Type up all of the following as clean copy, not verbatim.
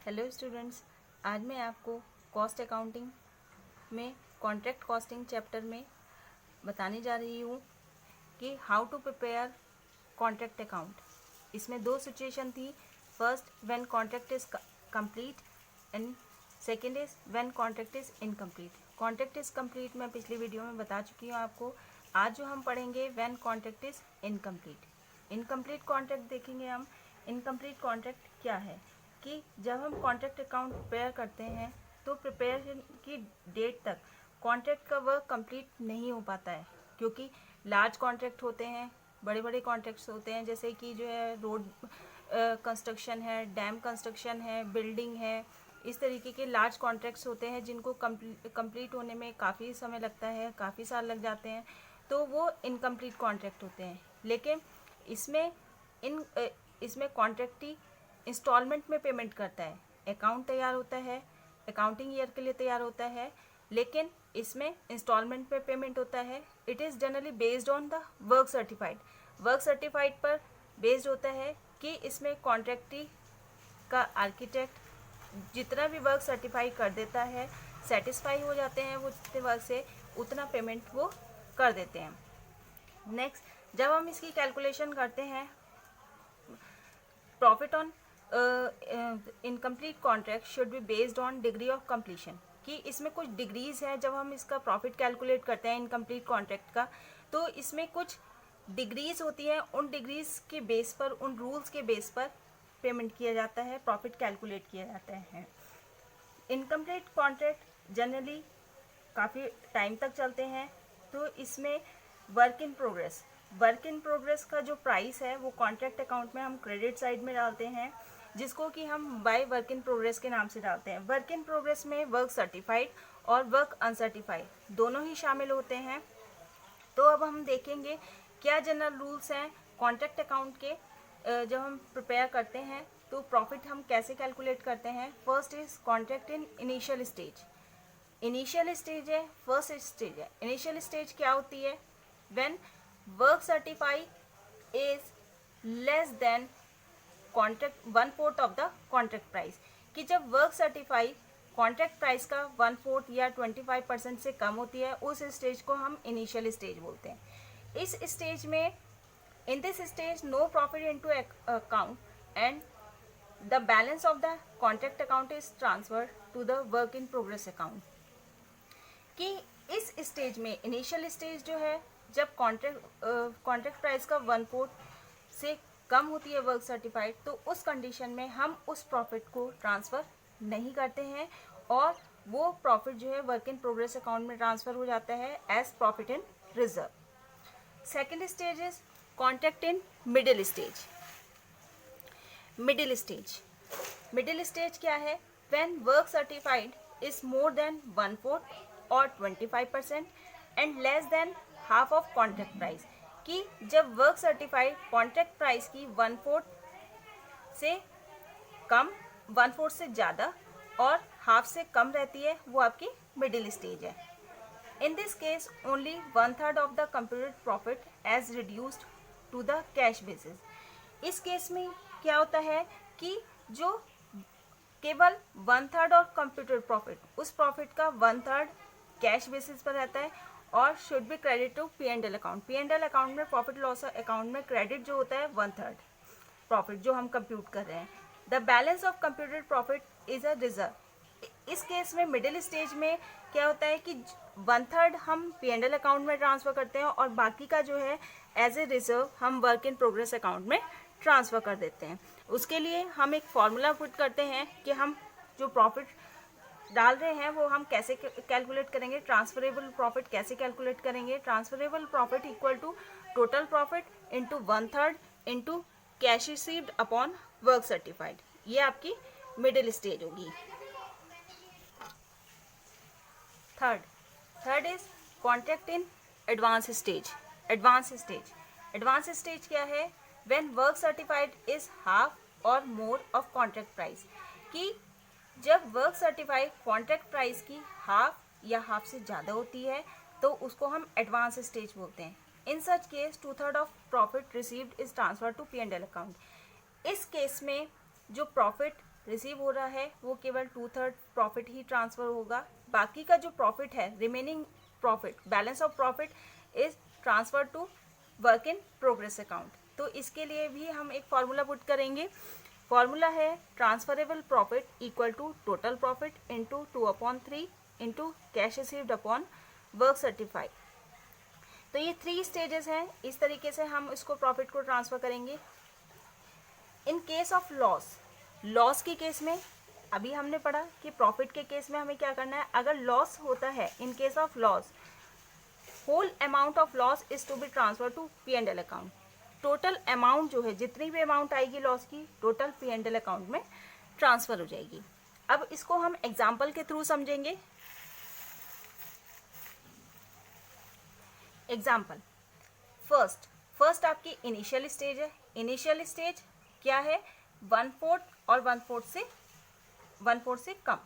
Hello students, आज मैं आपको कॉस्ट अकाउंटिंग में कॉन्ट्रैक्ट कॉस्टिंग चैप्टर में बताने जा रही हूँ कि how to prepare contract account. इसमें दो सिचुएशन थी। First, when contract is complete and second is when contract is incomplete. Contract is complete मैं पिछली वीडियो में बता चुकी हूँ आपको। आज जो हम पढ़ेंगे when contract is incomplete. Incomplete contract देखेंगे हम। इनकम्प्लीट कॉन्ट्रैक्ट क्या है कि जब हम कॉन्ट्रैक्ट अकाउंट प्रिपेयर करते हैं तो प्रिपेयर की डेट तक कॉन्ट्रैक्ट का वर्क कंप्लीट नहीं हो पाता है, क्योंकि लार्ज कॉन्ट्रैक्ट होते हैं, बड़े बड़े कॉन्ट्रैक्ट्स होते हैं, जैसे कि जो है रोड कंस्ट्रक्शन है, डैम कंस्ट्रक्शन है, बिल्डिंग है। इस तरीके के लार्ज कॉन्ट्रैक्ट्स होते हैं जिनको कंप्लीट होने में काफ़ी समय लगता है, काफ़ी साल लग जाते हैं, तो वो इनकम्प्लीट कॉन्ट्रैक्ट होते हैं। लेकिन इसमें कॉन्ट्रैक्टी इंस्टॉलमेंट में पेमेंट करता है। अकाउंट तैयार होता है, अकाउंटिंग ईयर के लिए तैयार होता है, लेकिन इसमें इंस्टॉलमेंट में पेमेंट होता है। It is generally based on the work certified. Work certified पर बेस्ड होता है कि इसमें कॉन्ट्रैक्टी का आर्किटेक्ट जितना भी वर्क सर्टिफाई कर देता है, सेटिस्फाई हो जाते हैं वो जितने वर्क से, उतना पेमेंट वो कर देते हैं। नेक्स्ट, जब हम इसकी कैलकुलेशन करते हैं profit on incomplete contract should be based on degree of completion, कि इसमें कुछ डिग्रीज है। जब हम इसका प्रॉफिट कैलकुलेट करते हैं इनकम्प्लीट कॉन्ट्रैक्ट का, तो इसमें कुछ डिग्रीज होती है। उन डिग्रीज के बेस पर, उन रूल्स के बेस पर पेमेंट किया जाता है, प्रॉफिट कैलकुलेट किया जाता है। इनकम्प्लीट कॉन्ट्रैक्ट जनरली काफ़ी टाइम तक चलते हैं, तो इसमें वर्क इन प्रोग्रेस का जो प्राइस है वो कॉन्ट्रैक्ट अकाउंट में हम क्रेडिट साइड में डालते हैं, जिसको कि हम बाय वर्क इन प्रोग्रेस के नाम से डालते हैं। वर्क इन प्रोग्रेस में वर्क सर्टिफाइड और वर्क अनसर्टिफाइड दोनों ही शामिल होते हैं। तो अब हम देखेंगे क्या जनरल रूल्स हैं कॉन्ट्रैक्ट अकाउंट के। जब हम प्रिपेयर करते हैं तो प्रॉफिट हम कैसे कैलकुलेट करते हैं। First is contract in initial stage. Initial stage है, फर्स्ट स्टेज है। इनिशियल स्टेज क्या होती है? When work certify is less than contract 1/4 of the contract price, कि जब वर्क सर्टिफाई कॉन्ट्रैक्ट प्राइस का 1/4 या 25% से कम होती है, उस स्टेज को हम इनिशियल स्टेज बोलते हैं। इस स्टेज में, in this stage no profit into account and the balance of the contract account is transferred to the work in progress account. कि इस स्टेज में, इनिशियल स्टेज जो है, जब कॉन्ट्रैक्ट प्राइस का 1/4 से कम होती है वर्क सर्टिफाइड, तो उस कंडीशन में हम उस प्रॉफिट को ट्रांसफ़र नहीं करते हैं और वो प्रॉफिट जो है वर्क इन प्रोग्रेस अकाउंट में ट्रांसफ़र हो जाता है as profit in reserve. Second stage is contract in middle stage. Middle stage क्या है? When work certified is more than 1/4 or 25% and less than half of contract price, कि जब work certified contract price की 1/4 से कम, 1/4 से ज़्यादा और half से कम रहती है, वो आपकी मिडिल स्टेज है। In this case only 1/3 of the computed profit as reduced to the cash basis. इस केस में क्या होता है कि जो केवल 1/3 ऑफ कंप्यूटेड प्रॉफिट, उस प्रॉफिट का 1/3 कैश बेसिस पर रहता है और should be credit to P&L account. P&L account में, प्रॉफिट लॉस अकाउंट में क्रेडिट जो होता है 1/3 प्रॉफिट जो हम कंप्यूट कर रहे हैं। The balance of computed profit is a reserve. इस केस में मिडिल स्टेज में क्या होता है कि 1/3 हम P&L अकाउंट में ट्रांसफ़र करते हैं और बाकी का जो है एज ए रिजर्व हम वर्क इन प्रोग्रेस अकाउंट में ट्रांसफ़र कर देते हैं। उसके लिए हम एक फॉर्मूला पुट करते हैं कि हम जो प्रॉफिट डाल रहे हैं वो हम कैसे कैलकुलेट करेंगे। ट्रांसफरेबल प्रॉफिट कैसे कैलकुलेट करेंगे? Transferable profit equal to total profit into 1/3 into cash received upon work certified. ये आपकी मिडिल स्टेज होगी। Third is contract in advance stage. Advance stage क्या है? When work certified is half or more of contract price, कि जब work certified contract price की half या half से ज़्यादा होती है, तो उसको हम एडवांस स्टेज बोलते हैं। In such case 2/3 of profit received is transfer to P&L account. इस केस में जो प्रॉफिट रिसीव हो रहा है वो केवल 2/3 प्रॉफिट ही ट्रांसफ़र होगा। बाकी का जो प्रॉफिट है, remaining profit, balance of profit is transfer to work in progress account. तो इसके लिए भी हम एक फार्मूला पुट करेंगे। फार्मूला है transferable profit equal to total profit into 2/3 into cash received upon work certified. तो ये 3 स्टेजेस हैं, इस तरीके से हम इसको प्रॉफिट को ट्रांसफ़र करेंगे। इन केस ऑफ लॉस के केस में अभी हमने पढ़ा कि प्रॉफिट के केस में हमें क्या करना है। अगर लॉस होता है, in case of loss, whole amount of loss is to be transfer to P&L account. Total amount जो है, जितनी भी अमाउंट आएगी लॉस की, टोटल P&L अकाउंट में ट्रांसफर हो जाएगी। अब इसको हम एग्जाम्पल के थ्रू समझेंगे। एग्जाम्पल फर्स्ट आपकी इनिशियल स्टेज है। इनिशियल स्टेज क्या है? 1/4 और 1/4 से कम।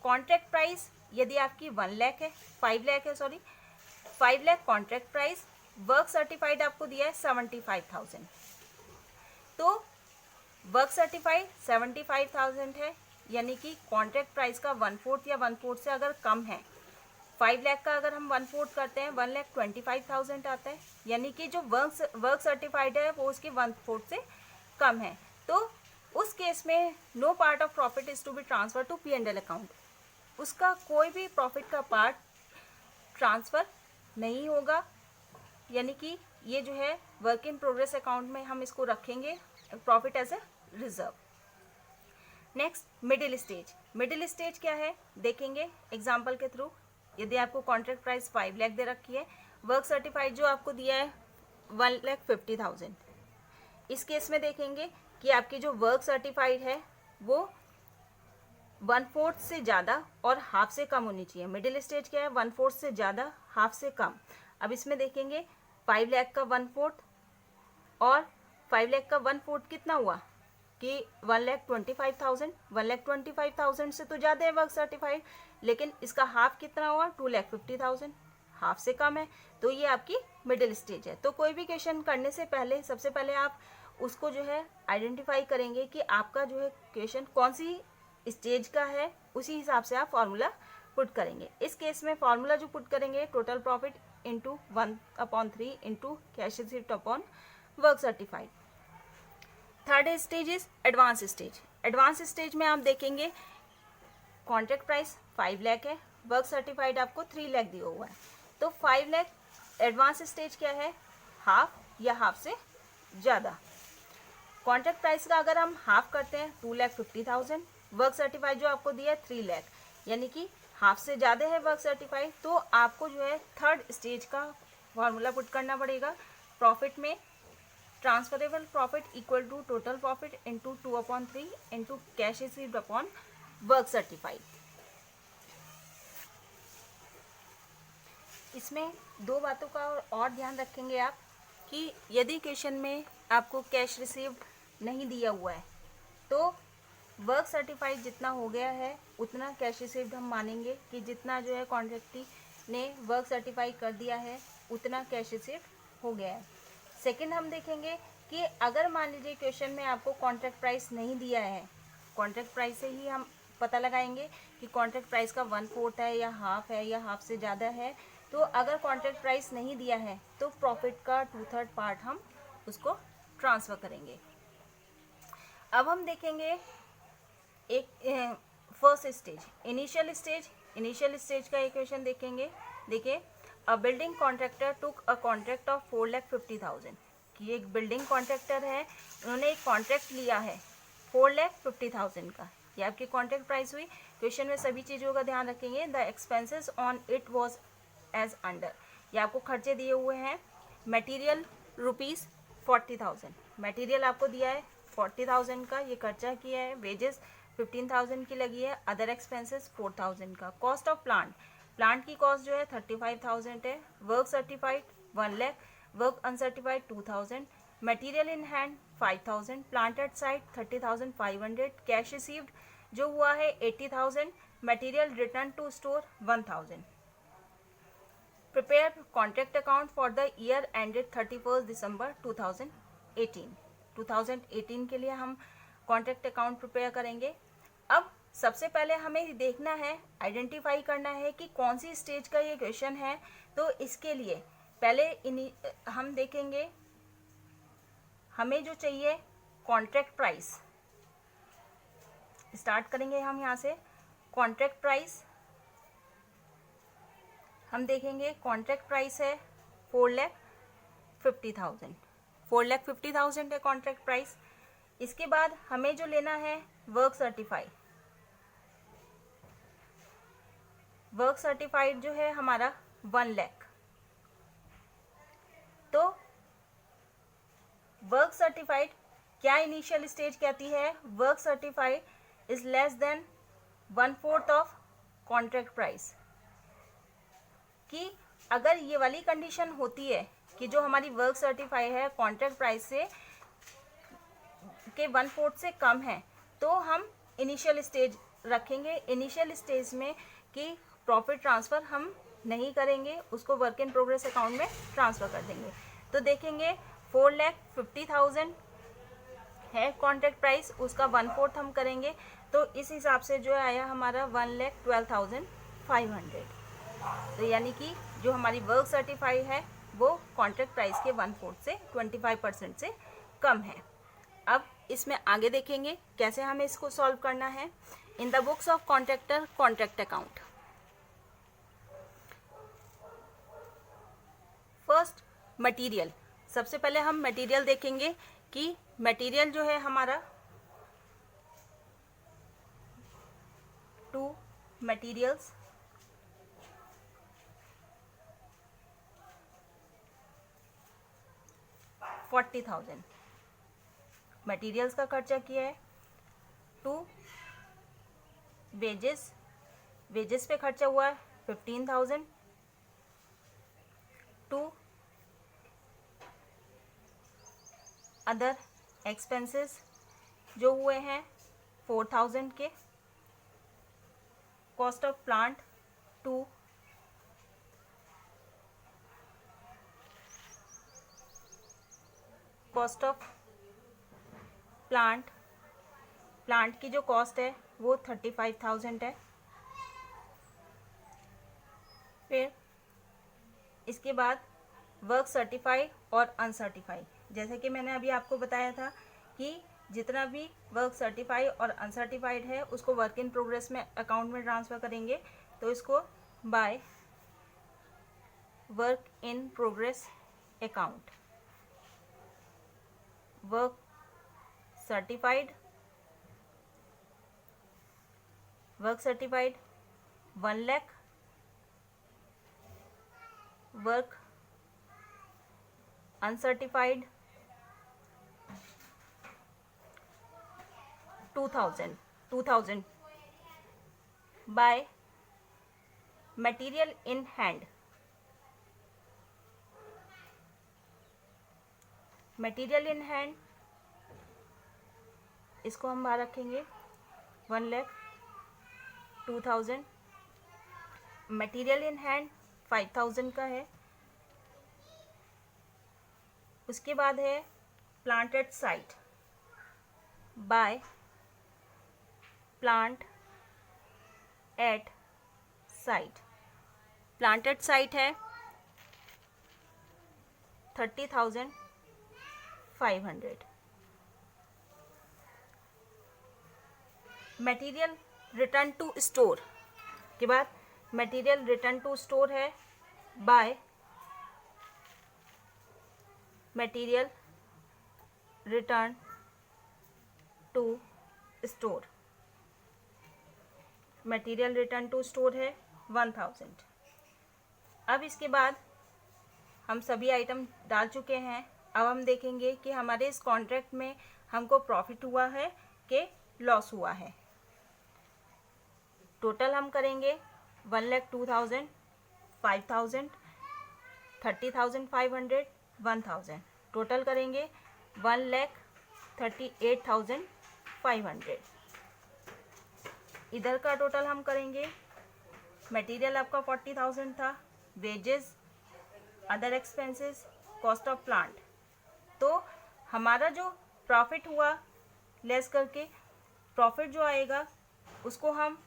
कॉन्ट्रैक्ट प्राइस यदि आपकी 5 लाख है, 5 lakh contract price, work certified आपको दिया है 75,000। तो वर्क सर्टिफाइड 75,000 है, यानी कि कॉन्ट्रैक्ट प्राइस का 1/4 या 1/4 से अगर कम है, 5 लाख का अगर हम 1/4 करते हैं 1,25,000 आता है, यानी कि जो वर्क सर्टिफाइड है वो उसकी 1/4 से कम है। तो उस केस में no part of profit is to be transfer to P&L account. उसका कोई भी प्रॉफिट का पार्ट ट्रांसफ़र नहीं होगा, यानी कि ये जो है वर्क इन प्रोग्रेस अकाउंट में हम इसको रखेंगे profit as a reserve. Next middle stage क्या है देखेंगे एग्जाम्पल के थ्रू। यदि आपको कॉन्ट्रैक्ट प्राइस 5 लाख दे रखी है, वर्क सर्टिफाइड जो आपको दिया है 1,50,000। इस केस में देखेंगे कि आपकी जो वर्क सर्टिफाइड है वो 1/4 से ज़्यादा और हाफ से कम होनी चाहिए। मिडिल स्टेज क्या है? 1/4 से ज़्यादा, हाफ से कम। अब इसमें देखेंगे 5 लाख का 1/4 और 5 लाख का 1/4 कितना हुआ कि 1,25,000। 1,25,000 से तो ज़्यादा है वर्क सर्टिफाइड, लेकिन इसका हाफ कितना हुआ? 2,50,000, हाफ से कम है। तो ये आपकी मिडिल स्टेज है। तो कोई भी क्वेश्चन करने से पहले सबसे पहले आप उसको जो है आइडेंटिफाई करेंगे कि आपका जो है क्वेश्चन कौन सी स्टेज का है, उसी हिसाब से आप फार्मूला पुट करेंगे। इस केस में फार्मूला जो पुट करेंगे total profit into 1/3 into cash received upon work certified. Third stage is advance stage. Advance stage में आप देखेंगे कॉन्ट्रैक्ट प्राइस 5 लाख है, वर्क सर्टिफाइड आपको 3 लाख दिया हुआ है। तो 5 लाख एडवांस स्टेज क्या है? हाफ या हाफ से ज़्यादा। कॉन्ट्रैक्ट प्राइस का अगर हम हाफ करते हैं 2,50,000, वर्क सर्टिफाइड जो आपको दिया है 3 लाख, यानी कि हाफ से ज़्यादा है वर्क सर्टिफाइड। तो आपको जो है थर्ड स्टेज का फॉर्मूला पुट करना पड़ेगा। प्रॉफिट में transferable profit equal to total profit into 2/3 into cash received upon work certified. इसमें 2 बातों का और ध्यान रखेंगे आप कि यदि क्वेश्चन में आपको कैश रिसीव्ड नहीं दिया हुआ है तो वर्क सर्टिफाइड जितना हो गया है उतना कैश रिसीव्ड हम मानेंगे कि जितना जो है कॉन्ट्रैक्टी ने वर्क सर्टिफाई कर दिया है उतना कैश रिसीव्ड हो गया है। सेकंड हम देखेंगे कि अगर मान लीजिए क्वेश्चन में आपको कॉन्ट्रैक्ट प्राइस नहीं दिया है, कॉन्ट्रैक्ट प्राइस से ही हम पता लगाएंगे कि कॉन्ट्रैक्ट प्राइस का 1/4 है या हाफ से ज़्यादा है। तो अगर कॉन्ट्रैक्ट प्राइस नहीं दिया है तो प्रॉफिट का 2/3 पार्ट हम उसको ट्रांसफ़र करेंगे। अब हम देखेंगे एक फर्स्ट स्टेज, इनिशियल स्टेज का इक्वेशन देखेंगे। देखिए, a building contractor took a contract of 4,50,000 कि एक बिल्डिंग कॉन्ट्रैक्टर है, उन्होंने एक कॉन्ट्रैक्ट लिया है 4,50,000 का। ये आपकी कॉन्ट्रैक्ट प्राइस हुई। क्वेश्चन में सभी चीज़ों का ध्यान रखेंगे। The expenses on it was as under, ये आपको खर्चे दिए हुए हैं। मटेरियल ₹40,000, मटेरियल आपको दिया है 40,000 का, ये खर्चा किया है। वेजेस 15,000 की लगी है। अदर एक्सपेंसेस 4,000 का। कॉस्ट ऑफ प्लांट की कॉस्ट जो है 35,000 है। Work certified 1 lakh, work uncertified 2,000, material in hand 5,000, plant at site 30,500, cash received जो हुआ है 80,000, material return to store 1,000। Prepare contract account for the year ended 31 December 2018 के लिए हम कॉन्ट्रैक्ट अकाउंट प्रिपेयर करेंगे। अब सबसे पहले हमें देखना है, आइडेंटिफाई करना है कि कौन सी स्टेज का ये क्वेश्चन है। तो इसके लिए पहले हम देखेंगे, हमें जो चाहिए कॉन्ट्रैक्ट प्राइस। स्टार्ट करेंगे हम यहाँ से। कॉन्ट्रैक्ट प्राइस हम देखेंगे, कॉन्ट्रैक्ट प्राइस है 4,50,000। 4,50,000 है कॉन्ट्रैक्ट प्राइस। इसके बाद हमें जो लेना है वर्क सर्टिफाइड। वर्क सर्टिफाइड जो है हमारा 1 लाख। तो वर्क सर्टिफाइड क्या इनिशियल स्टेज कहती है, work certified is less than 1/4 of contract price. कि अगर ये वाली कंडीशन होती है कि जो हमारी वर्क सर्टिफाइड है कॉन्ट्रैक्ट प्राइस से के 1/4 से कम है, तो हम इनिशियल स्टेज रखेंगे। इनिशियल स्टेज में कि प्रॉफिट ट्रांसफ़र हम नहीं करेंगे, उसको वर्क इन प्रोग्रेस अकाउंट में ट्रांसफ़र कर देंगे। तो देखेंगे 4,50,000 है कॉन्ट्रैक्ट प्राइस, उसका 1/4 हम करेंगे। तो इस हिसाब से जो आया हमारा 1,12,500। तो यानी कि जो हमारी वर्क सर्टिफाइड है वो कॉन्ट्रैक्ट प्राइस के 1/4 से 25% से कम है। अब इसमें आगे देखेंगे कैसे हमें इसको सॉल्व करना है। In the books of contractor contract account. First material, सबसे पहले हम मटेरियल देखेंगे कि मटेरियल जो है हमारा 2 मटेरियल्स 40,000 मटेरियल्स का खर्चा किया है। 2 वेजेस, वेजेस पे खर्चा हुआ है 15,000। 2 अदर एक्सपेंसेस जो हुए हैं 4,000 के। Cost of plant 2। Cost of plant, plant की जो कॉस्ट है वो 35,000 है। फिर इसके बाद वर्क सर्टिफाइड और अनसर्टिफाइड, जैसे कि मैंने अभी आपको बताया था कि जितना भी वर्क सर्टिफाइड और अनसर्टिफाइड है उसको वर्क इन प्रोग्रेस में अकाउंट में ट्रांसफ़र करेंगे। तो इसको by work in progress account. Work certified 1 lakh. Work uncertified 2,000 by material in hand. Material in hand इसको हम बाहर रखेंगे 1,02,000। मटेरियल इन हैंड 5,000 का है। उसके बाद है plant at site by plant at site. Plant at site है 30,500। मटेरियल रिटर्न टू स्टोर के बाद मटेरियल रिटर्न टू स्टोर है by material return to store. Material return to store है 1,000। अब इसके बाद हम सभी आइटम डाल चुके हैं। अब हम देखेंगे कि हमारे इस कॉन्ट्रैक्ट में हमको प्रॉफिट हुआ है कि लॉस हुआ है। टोटल हम करेंगे 1,02,000, 5,000, 30,500, 1,000। टोटल करेंगे 1,38,500। इधर का टोटल हम करेंगे, मटेरियल आपका 40,000 था, wages, other expenses, cost of plant. तो हमारा जो प्रॉफिट हुआ लेस करके प्रॉफिट जो आएगा उसको हम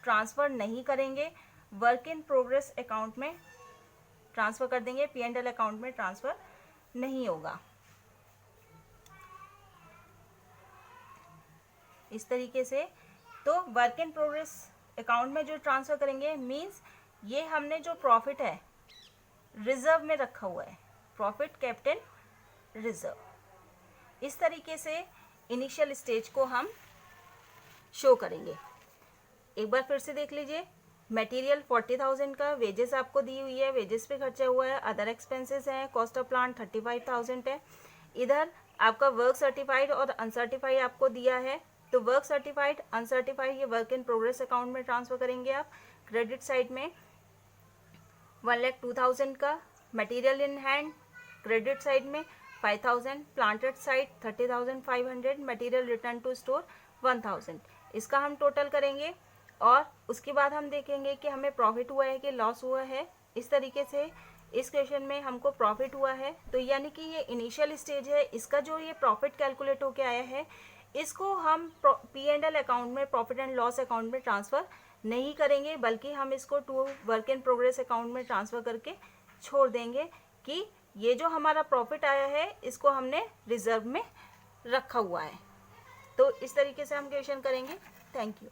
ट्रांसफ़र नहीं करेंगे, वर्क इन प्रोग्रेस अकाउंट में ट्रांसफ़र कर देंगे, P&L अकाउंट में ट्रांसफ़र नहीं होगा। इस तरीके से तो वर्क इन प्रोग्रेस अकाउंट में जो ट्रांसफ़र करेंगे मीन्स ये हमने जो प्रॉफिट है रिजर्व में रखा हुआ है, प्रॉफिट केप्ट इन रिजर्व। इस तरीके से इनिशियल स्टेज को हम शो करेंगे। एक बार फिर से देख लीजिए, मटेरियल 40,000 का, वेजेस आपको दी हुई है, वेजेस पे खर्चा हुआ है, अदर एक्सपेंसेस हैं, कॉस्ट ऑफ प्लांट 35,000 है। इधर आपका वर्क सर्टिफाइड और अनसर्टिफाइड आपको दिया है, तो वर्क सर्टिफाइड अनसर्टिफाइड ये वर्क इन प्रोग्रेस अकाउंट में ट्रांसफ़र करेंगे आप। क्रेडिट साइड में 1,02,000 का material in hand, credit side में 5,000, planted side 30,500, material return to store 1,000। इसका हम टोटल करेंगे और उसके बाद हम देखेंगे कि हमें प्रॉफिट हुआ है कि लॉस हुआ है। इस तरीके से इस क्वेश्चन में हमको प्रॉफिट हुआ है, तो यानी कि ये इनिशियल स्टेज है, इसका जो ये प्रॉफिट कैलकुलेट होके आया है इसको हम P&L अकाउंट में, प्रॉफिट एंड लॉस अकाउंट में ट्रांसफ़र नहीं करेंगे, बल्कि हम इसको to work in progress account में ट्रांसफ़र करके छोड़ देंगे कि ये जो हमारा प्रॉफिट आया है इसको हमने रिजर्व में रखा हुआ है। तो इस तरीके से हम क्वेश्चन करेंगे। Thank you.